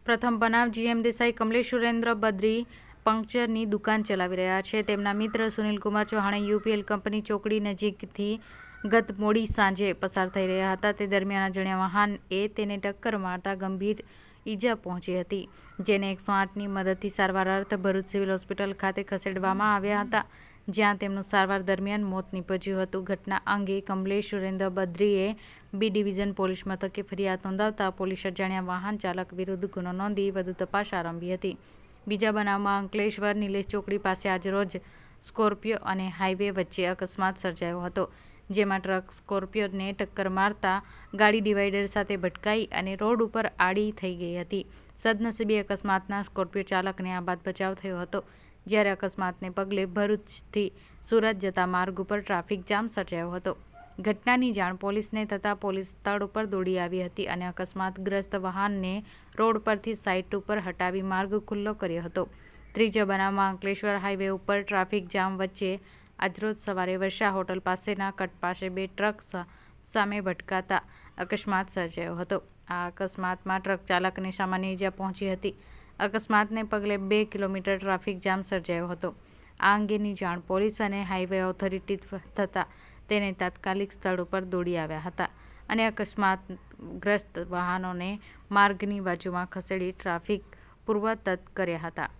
પ્રથમ બનાવ જીએમ દેસાઈ કમલેશ સુરેન્દ્ર બદ્રી પંક્ચરની દુકાન ચલાવી રહ્યા છે. તેમના મિત્ર સુનિલકુમાર ચૌહાણે યુપીએલ કંપની ચોકડી નજીકથી ગત મોડી સાંજે પસાર થઈ રહ્યા હતા. તે દરમિયાન અજાણ્યા વાહનએ તેને ટક્કર મારતા ગંભીર ઈજા પહોંચી હતી, જેને 108ની મદદથી સારવાર અર્થે ભરૂચ સિવિલ હોસ્પિટલ ખાતે ખસેડવામાં આવ્યા હતા, જ્યાં તેમનું સારવાર દરમિયાન મોત નીપજ્યું હતું. ઘટના અંગે કમલેશ સુરેન્દ્ર બદ્રીએ બી ડિવિઝન પોલીસ મથકે ફરિયાદ નોંધાવતા પોલીસ અજાણ્યા વાહન ચાલક વિરુદ્ધ ગુનો નોંધી વધુ તપાસ આરંભી હતી. બીજા બનાવમાં અંકલેશ્વર નિલેશ ચોકડી પાસે આજરોજ સ્કોર્પિયો અને હાઈવે વચ્ચે અકસ્માત સર્જાયો હતો, જેમાં ટ્રક સ્કોર્પિયોને ટક્કર મારતા ગાડી ડિવાઈડર સાથે ભટકાઈ અને રોડ ઉપર આડી થઈ ગઈ હતી. સદનસીબે અકસ્માતના સ્કોર્પિયો ચાલકને આબાદ બચાવ થયો હતો, જ્યારે અકસ્માતને પગલે ભરૂચથી સુરત જતા માર્ગ ઉપર ટ્રાફિક જામ સર્જાયો હતો. ઘટનાની જાણ પોલીસને થતાં પોલીસ સ્થળ ઉપર દોડી આવી હતી અને અકસ્માતગ્રસ્ત વાહનને રોડ પરથી સાઇટ ઉપર હટાવી માર્ગ ખુલ્લો કર્યો હતો. ત્રીજા બનાવમાં અંકલેશ્વર હાઈવે ઉપર ટ્રાફિક જામ વચ્ચે આજરોજ સવારે વર્ષા હોટલ પાસેના કટ પાસે બે ટ્રક સામે ભટકાતા અકસ્માત સર્જાયો હતો. આ અકસ્માતમાં ટ્રક ચાલકને સામાન્ય ઈજા પહોંચી હતી. અકસ્માતને પગલે 2 કિલોમીટર ટ્રાફિક જામ સર્જાયો હતો. આ અંગેની જાણ પોલીસ અને હાઈવે ઓથોરિટી થતાં તેને તાત્કાલિક સ્થળ ઉપર દોડી આવ્યા હતા અને અકસ્માતગ્રસ્ત વાહનોને માર્ગની બાજુમાં ખસેડી ટ્રાફિક પૂર્વતત કર્યા હતા.